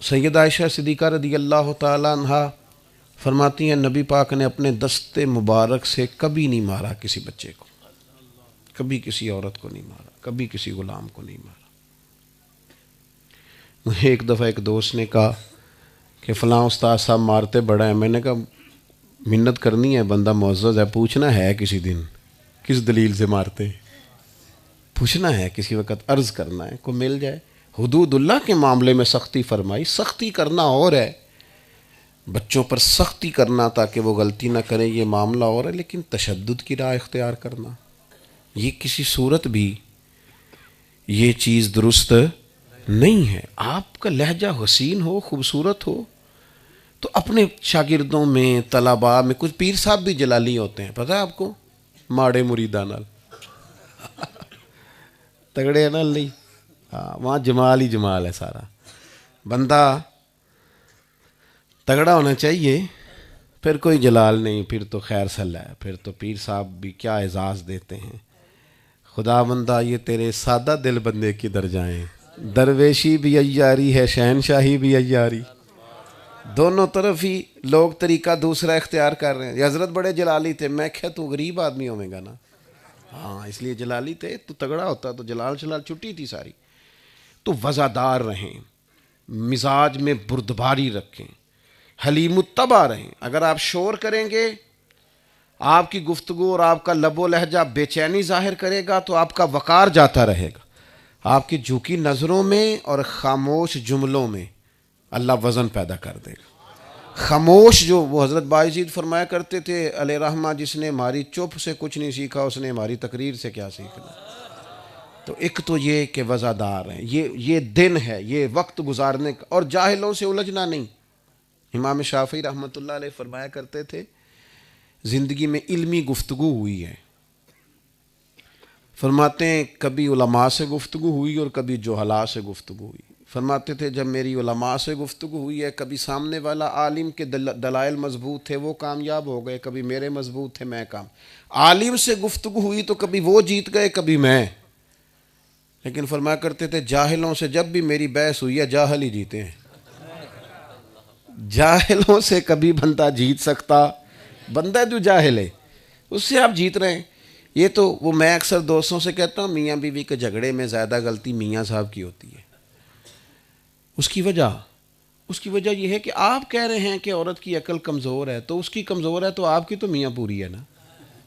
سیدہ عائشہ صدیقہ رضی اللہ تعالیٰ عنہا فرماتی ہیں نبی پاک نے اپنے دست مبارک سے کبھی نہیں مارا کسی بچے کو، کبھی کسی عورت کو نہیں مارا، کبھی کسی غلام کو نہیں مارا۔ مجھے ایک دفعہ ایک دوست نے کہا کہ فلاں استاد صاحب مارتے بڑا ہے، میں نے کہا منت کرنی ہے، بندہ معزز ہے، پوچھنا ہے کسی دن کس دلیل سے مارتے ہیں، پوچھنا ہے کسی وقت، عرض کرنا ہے، کو مل جائے۔ حدود اللہ کے معاملے میں سختی فرمائی، سختی کرنا اور ہے، بچوں پر سختی کرنا تاکہ وہ غلطی نہ کریں یہ معاملہ اور ہے، لیکن تشدد کی راہ اختیار کرنا یہ کسی صورت بھی یہ چیز درست نہیں ہے۔ آپ کا لہجہ حسین ہو، خوبصورت ہو تو اپنے شاگردوں میں، طلباء میں، کچھ پیر صاحب بھی جلالی ہوتے ہیں، پتہ ہے آپ کو، ماڑے مریداں نال تگڑے نال نہیں، ہاں وہاں جمال ہی جمال ہے، سارا بندہ تگڑا ہونا چاہیے، پھر کوئی جلال نہیں، پھر تو خیر صلی ہے، پھر تو پیر صاحب بھی کیا اعزاز دیتے ہیں۔ خدا بندہ یہ تیرے سادہ دل بندے کدھر جائیں، درویشی بھی عیاری ہے، شہنشاہی بھی عیاری، دونوں طرف ہی لوگ طریقہ دوسرا اختیار کر رہے ہیں۔ یہ حضرت بڑے جلالی تھے، میں کہا تو غریب آدمی ہوئے گا نا، ہاں اس لیے جلالی تھے، تو تگڑا ہوتا تو جلال شلال چھٹی تھی ساری۔ تو وزادار رہیں، مزاج میں بردباری رکھیں، حلیم الطبع رہیں۔ اگر آپ شور کریں گے، آپ کی گفتگو اور آپ کا لب و لہجہ بے چینی ظاہر کرے گا تو آپ کا وقار جاتا رہے گا، آپ کی جھکی نظروں میں اور خاموش جملوں میں اللہ وزن پیدا کر دے گا۔ خاموش جو وہ حضرت باعزید فرمایا کرتے تھے علیہ رحمہ، جس نے ہماری چپ سے کچھ نہیں سیکھا اس نے ہماری تقریر سے کیا سیکھنا۔ تو ایک تو یہ کہ وزادار ہیں، یہ دن ہے، یہ وقت گزارنے کا، اور جاہلوں سے الجھنا نہیں۔ امام شافعی رحمۃ اللہ علیہ فرمایا کرتے تھے زندگی میں علمی گفتگو ہوئی ہے، فرماتے ہیں کبھی علماء سے گفتگو ہوئی اور کبھی جہلاء سے گفتگو ہوئی۔ فرماتے تھے جب میری علماء سے گفتگو ہوئی ہے، کبھی سامنے والا عالم کے دلائل مضبوط تھے وہ کامیاب ہو گئے، کبھی میرے مضبوط تھے میں عالم سے گفتگو ہوئی تو کبھی وہ جیت گئے کبھی میں۔ لیکن فرمایا کرتے تھے جاہلوں سے جب بھی میری بحث ہوئی ہے جاہل ہی جیتے ہیں۔ جاہلوں سے کبھی بندہ جیت سکتا، بندہ جو جاہل ہے اس سے آپ جیت رہے ہیں۔ یہ تو وہ میں اکثر دوستوں سے کہتا ہوں میاں بیوی کے جھگڑے میں زیادہ غلطی میاں صاحب کی ہوتی ہے۔ اس کی وجہ یہ ہے کہ آپ کہہ رہے ہیں کہ عورت کی عقل کمزور ہے، تو اس کی کمزور ہے تو آپ کی تو میاں پوری ہے نا،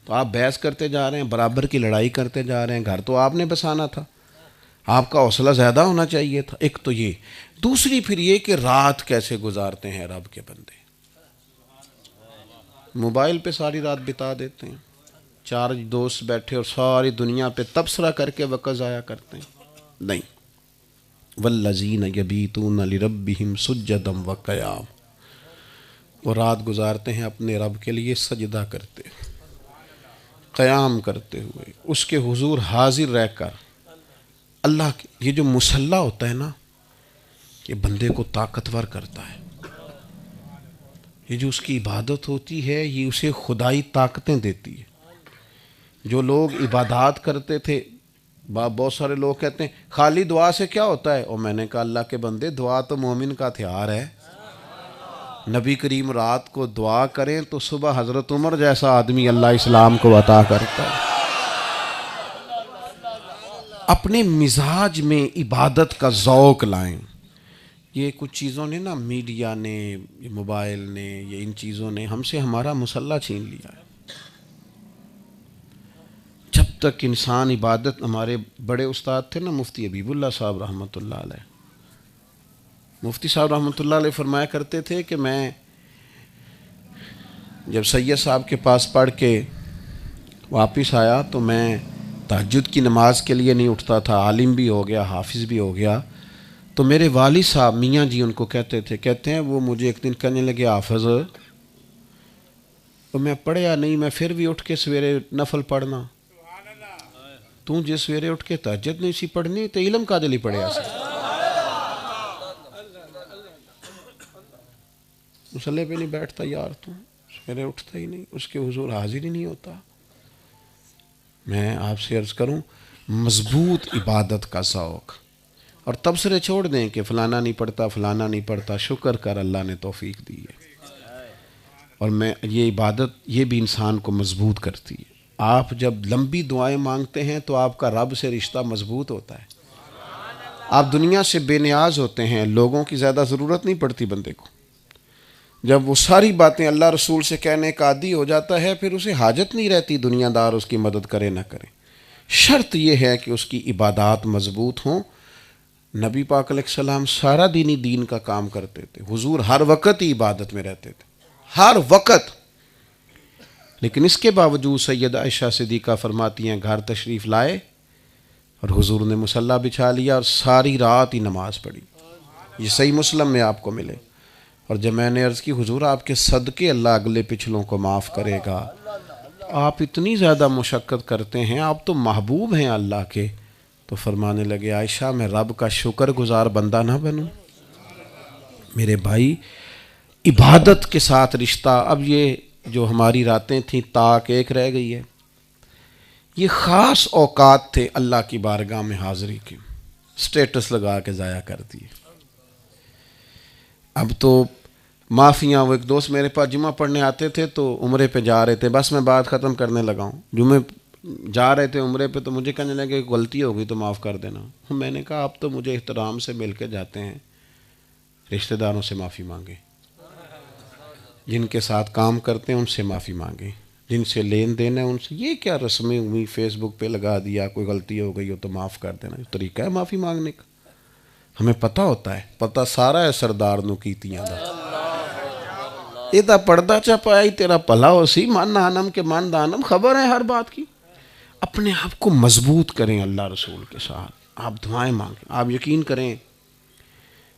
تو آپ بحث کرتے جا رہے ہیں، برابر کی لڑائی کرتے جا رہے ہیں، گھر تو آپ نے بسانا تھا، آپ کا حوصلہ زیادہ ہونا چاہیے تھا۔ ایک تو یہ، دوسری پھر یہ کہ رات کیسے گزارتے ہیں رب کے بندے، موبائل پہ ساری رات بتا دیتے ہیں، چار دوست بیٹھے اور ساری دنیا پہ تبصرہ کر کے وقت ضائع کرتے ہیں، نہیں۔ والذین یبیتون لربہم سجدا وقیاما، وہ رات گزارتے ہیں اپنے رب کے لیے سجدہ کرتے قیام کرتے ہوئے، اس کے حضور حاضر رہ کر۔ اللہ کے یہ جو مصلی ہوتا ہے نا، یہ بندے کو طاقتور کرتا ہے، یہ جو اس کی عبادت ہوتی ہے یہ اسے خدائی طاقتیں دیتی ہے۔ جو لوگ عبادات کرتے تھے، بہت سارے لوگ کہتے ہیں خالی دعا سے کیا ہوتا ہے، اور میں نے کہا اللہ کے بندے دعا تو مومن کا ہتھیار ہے۔ نبی کریم رات کو دعا کریں تو صبح حضرت عمر جیسا آدمی اللہ اسلام کو عطا کرتا ہے۔ اپنے مزاج میں عبادت کا ذوق لائیں۔ یہ کچھ چیزوں نے نا، میڈیا نے، یہ موبائل نے، یہ ان چیزوں نے ہم سے ہمارا مسلح چھین لیا ہے۔ جب تک انسان عبادت، ہمارے بڑے استاد تھے نا مفتی حبیب اللہ صاحب رحمۃ اللہ علیہ، مفتی صاحب رحمۃ اللہ علیہ فرمایا کرتے تھے کہ میں جب سید صاحب کے پاس پڑھ کے واپس آیا تو میں تہجد کی نماز کے لیے نہیں اٹھتا تھا، عالم بھی ہو گیا، حافظ بھی ہو گیا، تو میرے والد صاحب میاں جی ان کو کہتے ہیں وہ مجھے ایک دن کہنے لگے حافظ، تو میں پڑھیا نہیں، میں پھر بھی اٹھ کے سویرے نفل پڑھنا، تو جس سویرے اٹھ کے تہجد نہیں سی پڑھنی تو علم کا دلی پڑھیا سی، مصلی پہ نہیں بیٹھتا یار، تو سویرے اٹھتا ہی نہیں، اس کے حضور حاضر ہی نہیں ہوتا۔ میں آپ سے عرض کروں، مضبوط عبادت کا ذوق، اور تبصرے چھوڑ دیں کہ فلانا نہیں پڑھتا، فلانا نہیں پڑھتا، شکر کر اللہ نے توفیق دی ہے۔ اور یہ عبادت یہ بھی انسان کو مضبوط کرتی ہے۔ آپ جب لمبی دعائیں مانگتے ہیں تو آپ کا رب سے رشتہ مضبوط ہوتا ہے۔ آپ دنیا سے بے نیاز ہوتے ہیں، لوگوں کی زیادہ ضرورت نہیں پڑتی بندے کو۔ جب وہ ساری باتیں اللہ رسول سے کہنے کا عادی ہو جاتا ہے، پھر اسے حاجت نہیں رہتی دنیا دار اس کی مدد کرے نہ کرے۔ شرط یہ ہے کہ اس کی عبادات مضبوط ہوں۔ نبی پاک علیہ السلام سارا دینی دین کا کام کرتے تھے، حضور ہر وقت ہی عبادت میں رہتے تھے، ہر وقت۔ لیکن اس کے باوجود سیدہ عائشہ صدیقہ فرماتی ہیں گھر تشریف لائے اور حضور نے مصلی بچھا لیا اور ساری رات ہی نماز پڑھی۔ یہ صحیح مسلم میں آپ کو ملے۔ اور جب میں نے عرض کی حضور آپ کے صدقے اللہ اگلے پچھلوں کو معاف کرے گا، آپ اتنی زیادہ مشقت کرتے ہیں، آپ تو محبوب ہیں اللہ کے، تو فرمانے لگے عائشہ میں رب کا شکر گزار بندہ نہ بنوں؟ میرے بھائی عبادت کے ساتھ رشتہ، اب یہ جو ہماری راتیں تھیں تاک ایک رہ گئی ہے، یہ خاص اوقات تھے اللہ کی بارگاہ میں حاضری کے، سٹیٹس لگا کے ضائع کر دیے۔ اب تو معافیاں، وہ ایک دوست میرے پاس جمعہ پڑھنے آتے تھے تو عمرے پہ جا رہے تھے، بس میں بات ختم کرنے لگا ہوں، جمعے جا رہے تھے عمرے پہ، تو مجھے کہنے لگے کہ غلطی ہو گئی تو معاف کر دینا۔ میں نے کہا آپ تو مجھے احترام سے مل کے جاتے ہیں، رشتہ داروں سے معافی مانگیں، جن کے ساتھ کام کرتے ہیں ان سے معافی مانگیں، جن سے لین دین ہے ان سے۔ یہ کیا رسمیں ہوئی فیس بک پہ لگا دیا، کوئی غلطی ہو گئی ہو تو معاف کر دینا، یہ طریقہ ہے معافی مانگنے کا؟ ہمیں پتہ ہوتا ہے، پتہ سارا ہے سردار نو کیتیاں دا، یہ تا پردہ چپائی تیرا پلا ہو سی، من نانم کے من دانم، خبر ہے ہر بات کی۔ اپنے آپ کو مضبوط کریں اللہ رسول کے ساتھ، آپ دعائیں مانگیں۔ آپ یقین کریں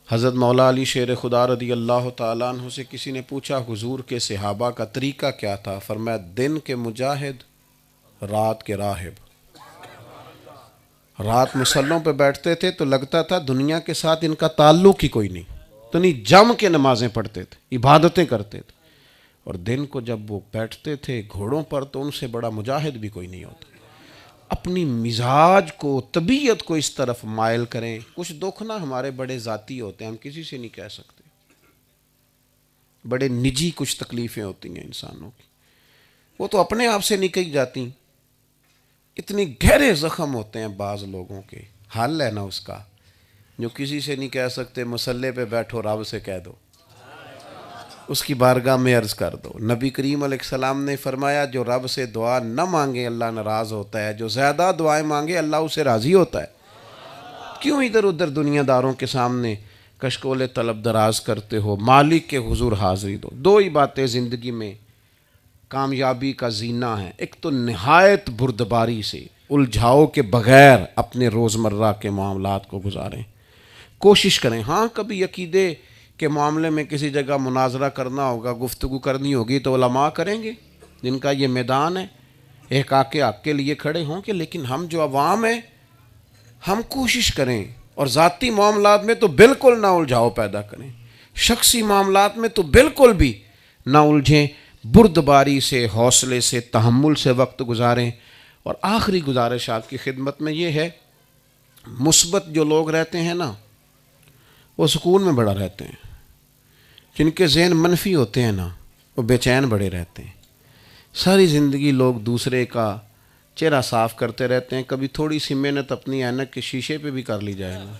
حضرت مولا علی شیر خدا رضی اللہ تعالیٰ عنہ سے کسی نے پوچھا حضور کے صحابہ کا طریقہ کیا تھا؟ فرمایا دن کے مجاہد، رات کے راہب۔ رات مسلوں پہ بیٹھتے تھے تو لگتا تھا دنیا کے ساتھ ان کا تعلق ہی کوئی نہیں، تو نہیں جم کے نمازیں پڑھتے تھے، عبادتیں کرتے تھے۔ اور دن کو جب وہ بیٹھتے تھے گھوڑوں پر تو ان سے بڑا مجاہد بھی کوئی نہیں ہوتا۔ اپنی مزاج کو، طبیعت کو اس طرف مائل کریں۔ کچھ دکھ نہ ہمارے بڑے ذاتی ہوتے ہیں، ہم کسی سے نہیں کہہ سکتے، بڑے نجی کچھ تکلیفیں ہوتی ہیں انسانوں کی، وہ تو اپنے آپ سے نکل جاتی ہیں۔ اتنے گہرے زخم ہوتے ہیں بعض لوگوں کے، حل ہے نا اس کا، جو کسی سے نہیں کہہ سکتے مصلی پہ بیٹھو رب سے کہہ دو، اس کی بارگاہ میں عرض کر دو۔ نبی کریم علیہ السلام نے فرمایا جو رب سے دعا نہ مانگے اللہ ناراض ہوتا ہے، جو زیادہ دعائیں مانگے اللہ اسے راضی ہوتا ہے۔ کیوں ادھر ادھر دنیا داروں کے سامنے کشکول طلب دراز کرتے ہو؟ مالک کے حضور حاضری دو۔ دو ہی باتیں زندگی میں کامیابی کا زینہ ہیں، ایک تو نہایت بردباری سے الجھاؤ کے بغیر اپنے روزمرہ کے معاملات کو گزاریں، کوشش کریں۔ ہاں کبھی عقیدے کے معاملے میں کسی جگہ مناظرہ کرنا ہوگا، گفتگو کرنی ہوگی تو علماء کریں گے جن کا یہ میدان ہے، احقاق حق کے لیے کھڑے ہوں گے، لیکن ہم جو عوام ہیں ہم کوشش کریں، اور ذاتی معاملات میں تو بالکل نہ الجھاؤ پیدا کریں، شخصی معاملات میں تو بالکل بھی نہ الجھیں، بردباری سے، حوصلے سے، تحمل سے وقت گزاریں۔ اور آخری گزارش آپ کی خدمت میں یہ ہے، مثبت جو لوگ رہتے ہیں نا وہ سکون میں بڑا رہتے ہیں، جن کے ذہن منفی ہوتے ہیں نا وہ بے چین بڑے رہتے ہیں۔ ساری زندگی لوگ دوسرے کا چہرہ صاف کرتے رہتے ہیں، کبھی تھوڑی سی محنت اپنی اینک کے شیشے پہ بھی کر لی جائے نا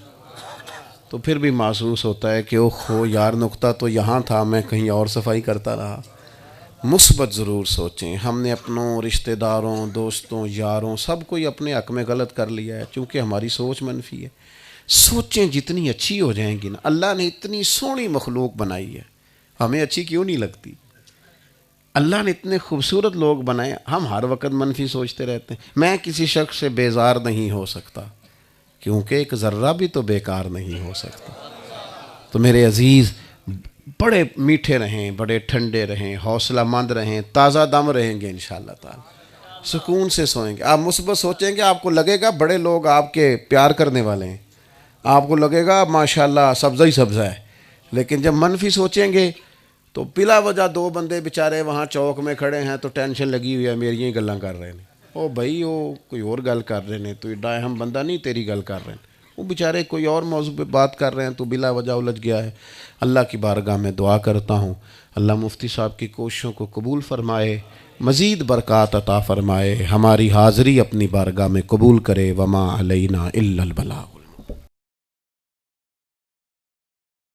تو پھر بھی محسوس ہوتا ہے کہ اوہ یار نقطہ تو یہاں تھا، میں کہیں اور صفائی کرتا رہا۔ مثبت ضرور سوچیں۔ ہم نے اپنوں، رشتہ داروں، دوستوں، یاروں سب کوئی اپنے حق میں غلط کر لیا ہے، چونکہ ہماری سوچ منفی ہے۔ سوچیں جتنی اچھی ہو جائیں گی نا، اللہ نے اتنی سونی مخلوق بنائی ہے، ہمیں اچھی کیوں نہیں لگتی؟ اللہ نے اتنے خوبصورت لوگ بنائے، ہم ہر وقت منفی سوچتے رہتے ہیں۔ میں کسی شخص سے بیزار نہیں ہو سکتا کیونکہ ایک ذرہ بھی تو بیکار نہیں ہو سکتا۔ تو میرے عزیز بڑے میٹھے رہیں، بڑے ٹھنڈے رہیں، حوصلہ مند رہیں، تازہ دم رہیں گے انشاءاللہ تعالی، سکون سے سوئیں گے۔ آپ مثبت سوچیں گے، آپ کو لگے گا بڑے لوگ آپ کے پیار کرنے والے ہیں، آپ کو لگے گا ماشاءاللہ سبزہ ہی سبزہ ہے۔ لیکن جب منفی سوچیں گے تو بلا وجہ دو بندے بیچارے وہاں چوک میں کھڑے ہیں تو ٹینشن لگی ہوئی ہے، میری ہی گلاں کر رہے ہیں، او بھائی وہ کوئی اور گل کر رہے ہیں، تو ایڈا ہم بندہ نہیں تیری گل کر رہے ہیں، وہ بیچارے کوئی اور موضوع پہ بات کر رہے ہیں تو بلا وجہ الجھ گیا ہے۔ اللہ کی بارگاہ میں دعا کرتا ہوں اللہ مفتی صاحب کی کوششوں کو قبول فرمائے، مزید برکات عطا فرمائے، ہماری حاضری اپنی بارگاہ میں قبول کرے۔ وما علینا الا البلاغ۔